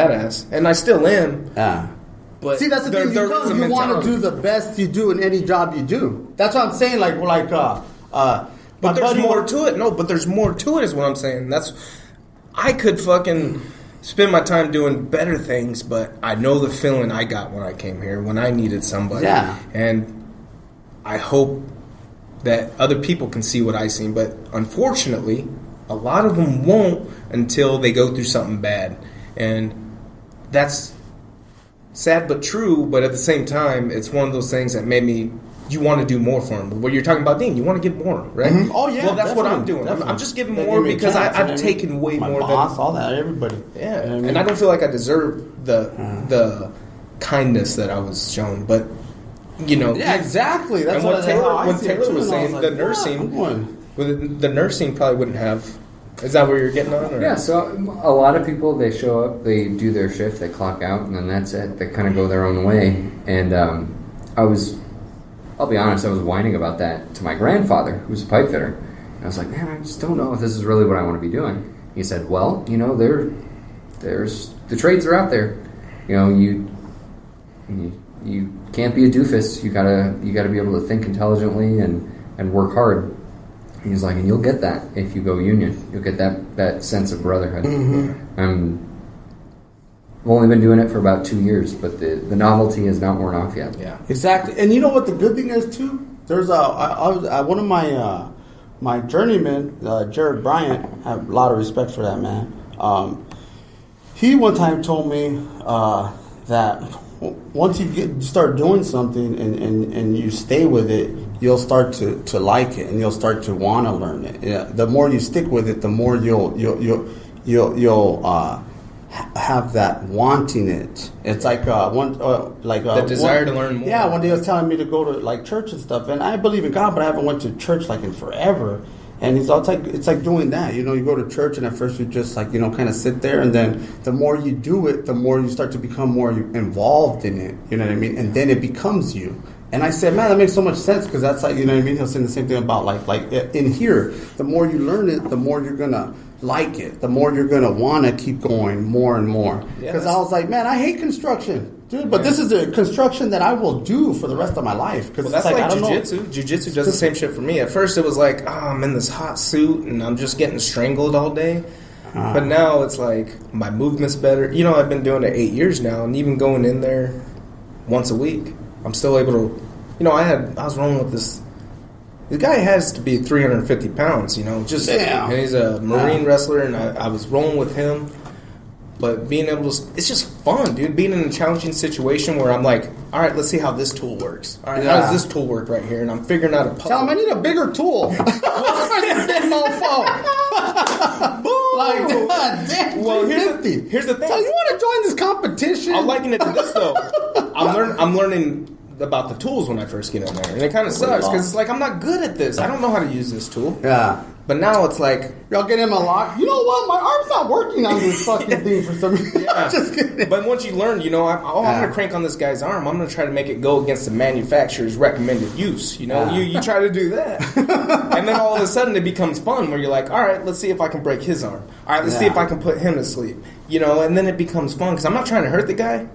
badass, and I still am. Yeah. But see, that's the thing. You want to do the best you do in any job you do. That's what I'm saying. But there's more to it. No, but there's more to it is what I'm saying. I could fucking spend my time doing better things, but I know the feeling I got when I came here, when I needed somebody. Yeah. And I hope that other people can see what I seen. But unfortunately, a lot of them won't until they go through something bad. And that's sad but true, but at the same time, it's one of those things that made me, you want to do more for them. What you're talking about, Dean, you want to give more, right? Mm-hmm. Oh, yeah. Well, that's what I'm doing. I'm just giving more because I've taken way more boss, all that, everybody. Yeah, you know what I mean? And I don't feel like I deserve the kindness that I was shown, but, you know. Yeah, exactly. That's what Taylor was saying, the nursing probably wouldn't have. Is that where you're getting on? Or? Yeah, so a lot of people, they show up, they do their shift, they clock out, and then that's it. They kind of go their own way. And I'll be honest, I was whining about that to my grandfather, who's a pipe fitter. And I was like, man, I just don't know if this is really what I want to be doing. He said, well, you know, there's the trades are out there. You know, you can't be a doofus. You gotta be able to think intelligently and work hard. He's like, and you'll get that if you go union. You'll get that sense of brotherhood. Mm-hmm. I've only been doing it for about 2 years, but the novelty has not worn off yet. Yeah, exactly. And you know what the good thing is too? There's one of my journeymen, Jared Bryant. I have a lot of respect for that man. He one time told me that once you start doing something and you stay with it, you'll start to like it and you'll start to want to learn it. Yeah, the more you stick with it, the more you'll have that wanting it. It's like the desire to learn more. Yeah, one day he was telling me to go to like church and stuff, and I believe in God, but I haven't went to church like in forever. And it's like doing that. You know, you go to church and at first you just like, you know, kind of sit there, and then the more you do it, the more you start to become more involved in it. You know what I mean? And then it becomes you. And I said, man, that makes so much sense because that's like, you know what I mean? He'll say the same thing about like in here, the more you learn it, the more you're going to like it, the more you're going to want to keep going more and more. Because I was like, man, I hate construction, dude, but this is the construction that I will do for the rest of my life. Well, that's like jiu-jitsu. Jiu-jitsu does the same shit for me. At first it was like, I'm in this hot suit and I'm just getting strangled all day. But now it's like my movement's better. You know, I've been doing it 8 years now, and even going in there once a week, I'm still able to, you know, I was rolling with this. The guy has to be 350 pounds, you know, just, and he's a Marine wrestler, and I was rolling with him. But being able to, it's just fun, dude. Being in a challenging situation where I'm like, all right, let's see how this tool works. All right, how does this tool work right here? And I'm figuring out a puzzle. Tell him I need a bigger tool. Like, God damn. Well, here's the thing. So you want to join this competition? I'm liking it to this though. I'm learning about the tools when I first get in there, and it kind of sucks because it's like I'm not good at this. I don't know how to use this tool. Yeah. But now it's like, y'all get him a lot. You know what? My arm's not working on this fucking thing for some reason. Yeah. Just kidding. But once you learn, you know, I'm going to crank on this guy's arm. I'm going to try to make it go against the manufacturer's recommended use. You know, you try to do that. And then all of a sudden it becomes fun where you're like, all right, let's see if I can break his arm. All right, let's see if I can put him to sleep. You know, and then it becomes fun because I'm not trying to hurt the guy,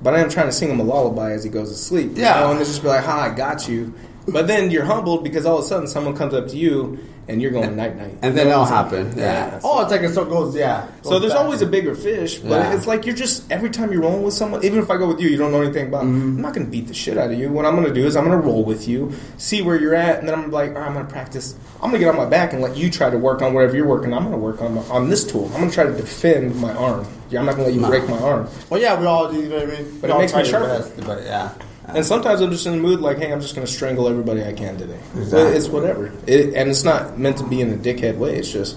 but I am trying to sing him a lullaby as he goes to sleep. Yeah. You know, and they just be like, I got you. But then you're humbled because all of a sudden someone comes up to you and you're going night-night. And then that'll happen. Yeah. Oh, it's like it still goes, So there's always a bigger fish, but it's like you're just, every time you're rolling with someone, even if I go with you, you don't know anything about it, I'm not going to beat the shit out of you. What I'm going to do is I'm going to roll with you, see where you're at, and then I'm like, all right, I'm going to practice. I'm going to get on my back and let you try to work on whatever you're working. I'm going to work on this tool. I'm going to try to defend my arm. I'm not going to let you break my arm. Well, yeah, we all do, you know what I mean? But it makes me sharper. But yeah. And sometimes I'm just in the mood like, hey, I'm just going to strangle everybody I can today. Exactly. It's whatever. And it's not meant to be in a dickhead way. It's just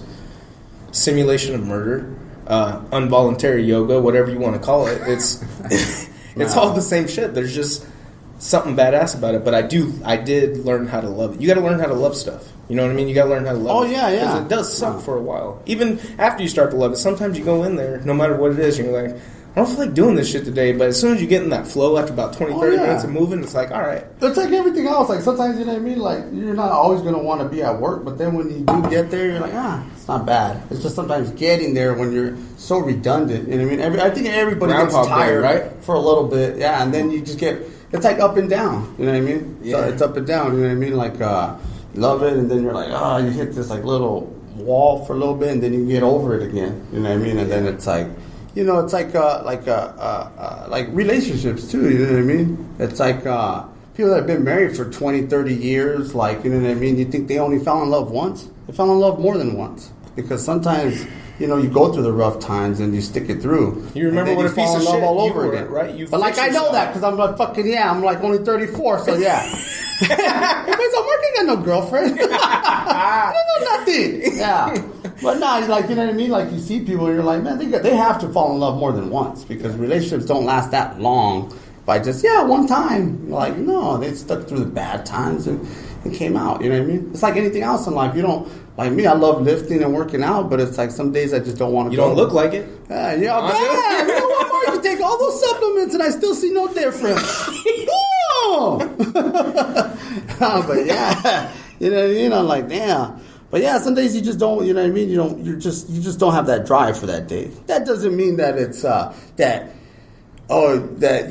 simulation of murder, involuntary yoga, whatever you want to call it. It's it's all the same shit. There's just something badass about it. But I did learn how to love it. You got to learn how to love stuff. You know what I mean? You got to learn how to love it. Oh, yeah. Because it does suck for a while. Even after you start to love it, sometimes you go in there, no matter what it is, and you're like, I don't feel like doing this shit today, but as soon as you get in that flow after about 20, 30 yeah. minutes of moving, it's like, all right. It's like everything else. Like sometimes, you know what I mean? Like you're not always going to want to be at work, but then when you do get there, you're like, it's not bad. It's just sometimes getting there when you're so redundant. You know what I mean? I think everybody gets tired right? for a little bit. Yeah, and then you just get, it's like up and down. You know what I mean? Yeah. So it's up and down. You know what I mean? Like, love it, and then you're like, you hit this like little wall for a little bit, and then you get over it again. You know what I mean? And then it's like, you know, it's like relationships too, you know what I mean? It's like people that have been married for 20, 30 years, like, you know what I mean? You think they only fell in love once? They fell in love more than once. Because sometimes, you know, you go through the rough times and you stick it through. You remember what a piece of shit all you over were, again. right? But like, I know that because I'm like, fucking, I'm like only 34, so yeah. Because I'm working on no girlfriend. I don't know nothing. Yeah. But no, like, you know what I mean? Like, you see people and you're like, man, they have to fall in love more than once because relationships don't last that long by just, one time. Like, no, they stuck through the bad times and came out. You know what I mean? It's like anything else in life. You don't, like me, I love lifting and working out, but it's like some days I just don't want to go. You don't look like it. You know what more? You can take all those supplements and I still see no difference. But yeah, you know what I mean? I'm like, damn. But yeah, some days you just don't, you know what I mean? You just don't have that drive for that day. That doesn't mean that it's that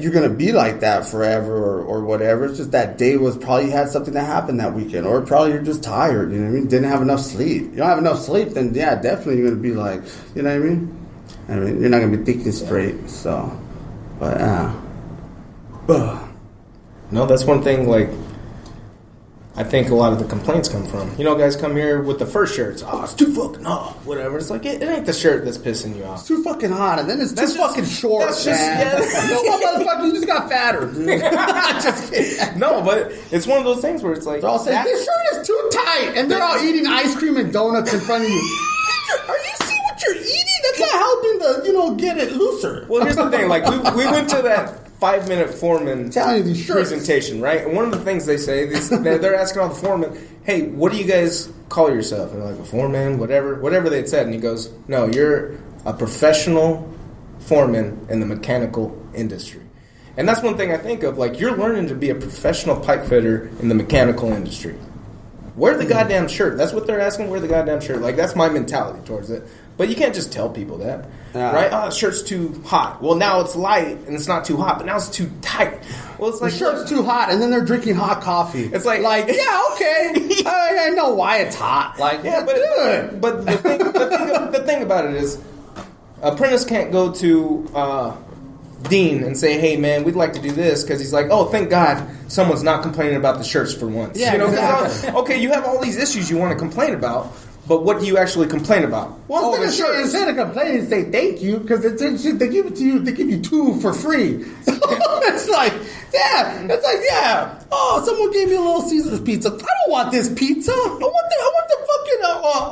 you're gonna be like that forever or whatever. It's just that day was probably you had something that happened that weekend, or probably you're just tired. You know what I mean? Didn't have enough sleep. You don't have enough sleep, then yeah, definitely you're gonna be like, you know what I mean? I mean, you're not gonna be thinking straight. So, but no, that's one thing. Like, I think a lot of the complaints come from. You know, guys come here with the first shirts. Oh, it's too fucking hot. Whatever. It's like, it ain't the shirt that's pissing you off. It's too fucking hot, and then it's too fucking short. That's just, man. Motherfucker, you just got fatter, dude. Just kidding. No, but it's one of those things where it's like, they're all saying, this shirt is too tight, and they're all eating ice cream and donuts in front of you. Are you seeing what you're eating? That's not helping to, get it looser. Well, here's the thing. Like, we went to that 5-minute foreman presentation, right? And one of the things they say, they're asking all the foremen, hey, what do you guys call yourself? And they're like, a foreman, whatever they'd said. And he goes, no, you're a professional foreman in the mechanical industry. And that's one thing I think of, like, you're learning to be a professional pipe fitter in the mechanical industry. Wear the goddamn shirt. That's what they're asking, wear the goddamn shirt. Like, that's my mentality towards it. But you can't just tell people that, right? Oh, the shirt's too hot. Well, now it's light and it's not too hot, but now it's too tight. Well, it's like the shirt's too hot, and then they're drinking hot coffee. It's like yeah, okay, I know why it's hot. Like, yeah, but the thing about it is, apprentice can't go to Dean and say, hey man, we'd like to do this, because he's like, oh, thank God someone's not complaining about the shirts for once. Yeah, exactly. Okay, you have all these issues you want to complain about. But what do you actually complain about? Well, instead of complaining, say thank you, because they give it to you. They give you 2 for free. It's like, oh, someone gave me a little Caesar's pizza. I don't want this pizza. I want the fucking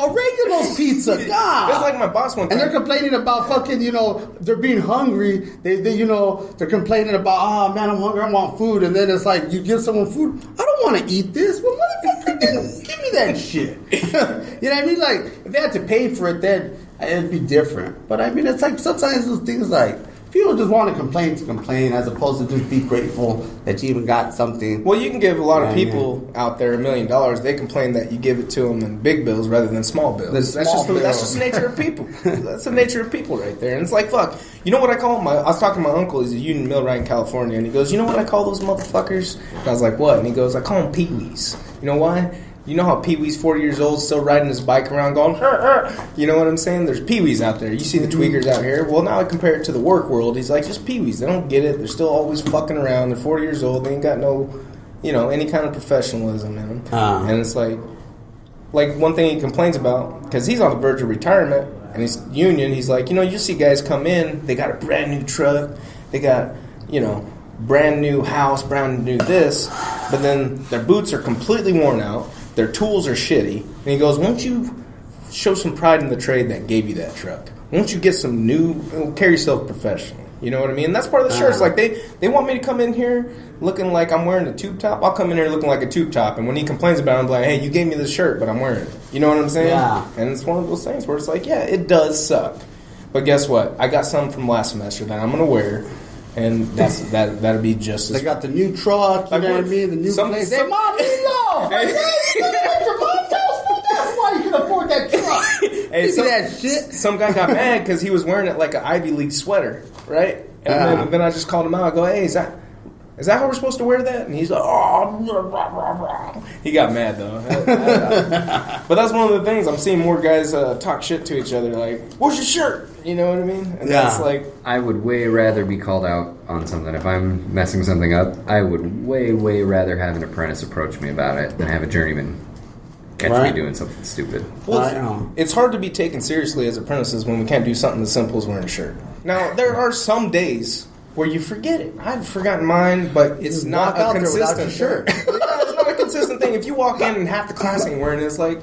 oregano's pizza. God. It's like my boss one time. And they're complaining about fucking, they're being hungry. They're complaining about, oh man, I'm hungry. I want food. And then it's like, you give someone food. I don't want to eat this. Well, motherfucker, then give me that shit. You know what I mean? Like, if they had to pay for it, then it'd be different. But I mean, it's like sometimes those things like, people just want to complain as opposed to just be grateful that you even got something. Well, you can give a lot of people out there $1 million. They complain that you give it to them in big bills rather than small bills. That's just the nature of people. That's the nature of people right there. And it's like, fuck. You know what I call them? I was talking to my uncle. He's a union millwright in California. And he goes, you know what I call those motherfuckers? And I was like, what? And he goes, I call them peewees. You know why? You know how Pee-wee's 40 years old, still riding his bike around going, you know what I'm saying? There's Pee-wees out there. You see the tweakers out here. Well, now I compare it to the work world. He's like, just Pee-wees. They don't get it. They're still always fucking around. They're 40 years old. They ain't got no, any kind of professionalism in them. And it's like one thing he complains about, because he's on the verge of retirement, and he's union. He's like, you see guys come in. They got a brand new truck. They got, brand new house, brand new this. But then their boots are completely worn out. Their tools are shitty. And he goes, won't you show some pride in the trade that gave you that truck? Won't you get some new, carry yourself professionally? You know what I mean? And that's part of the shirts. Like, they want me to come in here looking like I'm wearing a tube top. I'll come in here looking like a tube top. And when he complains about it, I'm like, hey, you gave me this shirt, but I'm wearing it. You know what I'm saying? Yeah. And it's one of those things where it's like, yeah, it does suck. But guess what? I got some from last semester that I'm gonna wear, and that'll be just. They got the new truck. You know what I mean? The new place. Hey, mom, love. Hey, your mom's house. That's why you can afford that truck. Hey, that shit. Some guy got mad because he was wearing it like an Ivy League sweater, right? And then I just called him out. I go, hey, is that how we're supposed to wear that? And he's like, oh, he got mad though. But that's one of the things I'm seeing more guys talk shit to each other. Like, where's your shirt? You know what I mean? And that's like, I would way rather be called out on something. If I'm messing something up, I would way way rather have an apprentice approach me about it than have a journeyman catch me doing something stupid. Well, it's hard to be taken seriously as apprentices when we can't do something as simple as wearing a shirt. Now, there are some days where you forget it. I've forgotten mine, but it's not a consistent shirt. It's not a consistent thing. If you walk in and half the class ain't wearing it, it's like,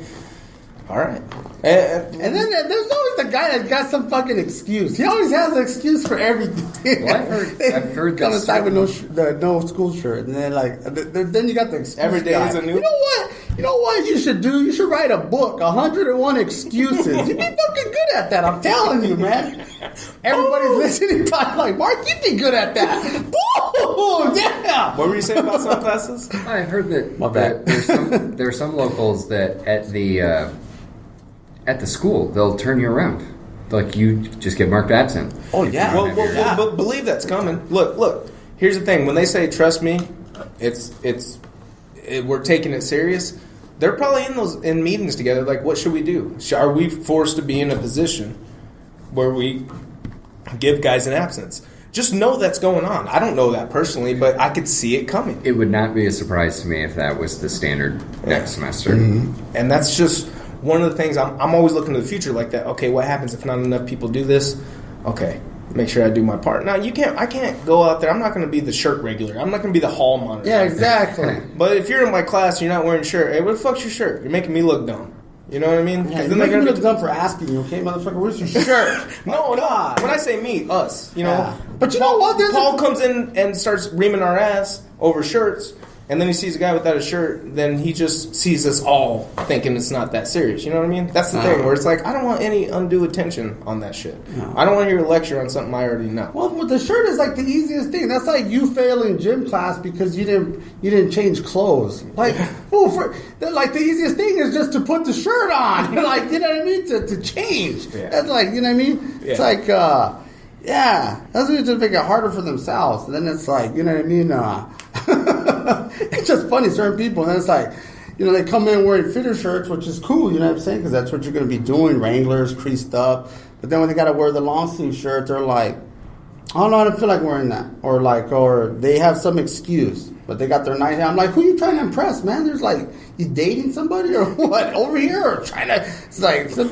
all right. And then there's always the guy that got some fucking excuse. He always has an excuse for everything. Well, I've heard come this. inside with no school shirt, and then then you got the excuse. Every day guy. is a new. You know what you should do? You should write a book, 101 excuses. You'd be fucking good at that. I'm telling you, man. Everybody's listening, probably like, Mark, you'd be good at that. Boom! Yeah. What were you saying about some classes? I heard that there's some locals that at the school they'll turn you around. Like you just get marked absent. Oh yeah. Well, believe that's coming. Look. Here's the thing. When they say trust me, we're taking it serious. They're probably in meetings together. Like, what should we do? Are we forced to be in a position where we give guys an absence? Just know that's going on. I don't know that personally, but I could see it coming. It would not be a surprise to me if that was the standard next semester. Mm-hmm. And that's just one of the things I'm always looking to the future like that. Okay, what happens if not enough people do this? Okay, make sure I do my part. Now, I can't go out there. I'm not going to be the shirt regular. I'm not going to be the hall monitor. Yeah, exactly. But if you're in my class and you're not wearing a shirt, hey, what the fuck's your shirt? You're making me look dumb. You know what I mean? Yeah, you're making me look dumb for asking you, okay, motherfucker, where's your shirt? No. When I say me, us, you know. Yeah. But you know what? Paul comes in and starts reaming our ass over shirts, and then he sees a guy without a shirt, then he just sees us all thinking it's not that serious. You know what I mean? That's the thing, where it's like, I don't want any undue attention on that shit. No. I don't want to hear a lecture on something I already know. Well, the shirt is like the easiest thing. That's like you failing gym class because you didn't change clothes. Like, like the easiest thing is just to put the shirt on. Like, you know what I mean? To change. Yeah. That's like, you know what I mean? Yeah. It's like, that's what just make it harder for themselves. And then it's like, you know what I mean? It's just funny, certain people, and then it's like, you know, they come in wearing fitter shirts, which is cool, you know what I'm saying? Because that's what you're going to be doing, Wranglers, creased up. But then when they got to wear the long sleeve shirt, they're like, I don't know, I don't feel like wearing that. Or they have some excuse, but they got their night hair. I'm like, who are you trying to impress, man? There's like, you dating somebody or what? Over here? Or trying to, it's like. So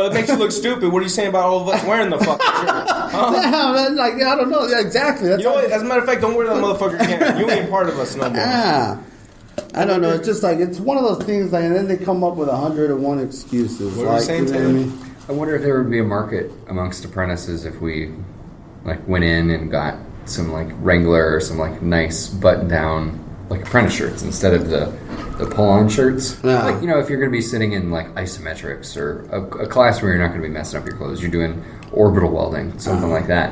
it makes you look stupid. What are you saying about all of us wearing the fucking shirt? Huh? Yeah, man, like, I don't know. Yeah, exactly. That's you know what? As a matter of fact, don't wear that motherfucker again. You ain't part of us no more. Yeah. I don't know. It's just like, it's one of those things, like, and then they come up with 101 excuses. What are you saying, Tim? I wonder if there would be a market amongst apprentices if we, like, went in and got some, like, Wrangler or some, like, nice button-down, like, apprentice shirts instead of the pull-on shirts. Yeah. Like, you know, if you're going to be sitting in, like, isometrics or a class where you're not going to be messing up your clothes, you're doing orbital welding, something like that,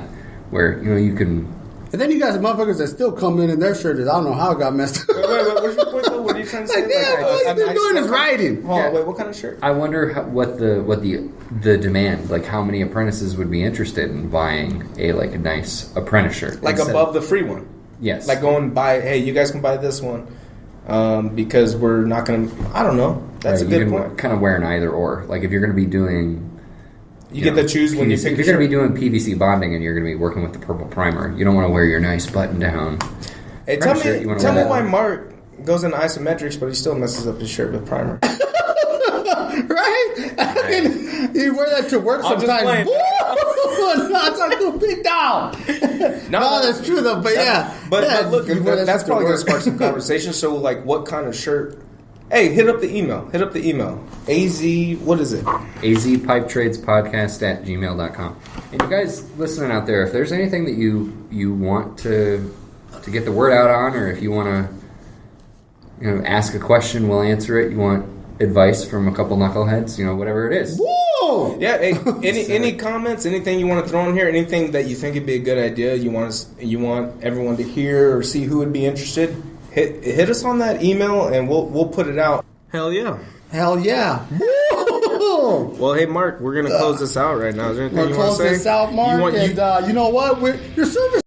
where, you know, you can... And then you got some motherfuckers that still come in their shirt is, I don't know how it got messed up. Wait, what's your point, though? What are you trying to say? All they're doing is writing. Wait, what kind of shirt? I wonder what the demand, like how many apprentices would be interested in buying a nice apprentice shirt. Like above the free one? Yes. Like go and buy, hey, you guys can buy this one because we're not going to, I don't know. That's right, a good point. Kind of wear an either or. Like if you're going to be doing... You get to choose when you pick. If you're going to be doing PVC bonding and you're going to be working with the purple primer, you don't want to wear your nice button down. Hey, tell me why Mark goes into isometrics, but he still messes up his shirt with primer. Right? I mean, you wear that to work sometimes. It's like a big down. No, that's true though. But but look, that's probably going to spark some conversation. So, like, what kind of shirt? Hey, hit up the email. AZ, what is it? azpipetradespodcast@gmail.com. And you guys listening out there, if there's anything that you want to get the word out on, or if you want to ask a question, we'll answer it. You want advice from a couple knuckleheads, whatever it is. Whoa! Boom! Yeah. Hey, any comments? Anything you want to throw in here? Anything that you think would be a good idea? You want everyone to hear or see who would be interested? Hit us on that email and we'll put it out. Hell yeah. Hell yeah. Well, hey, Mark, we're going to close this out right now. Is there anything you want to say? Close this out, Mark. You know what? Your service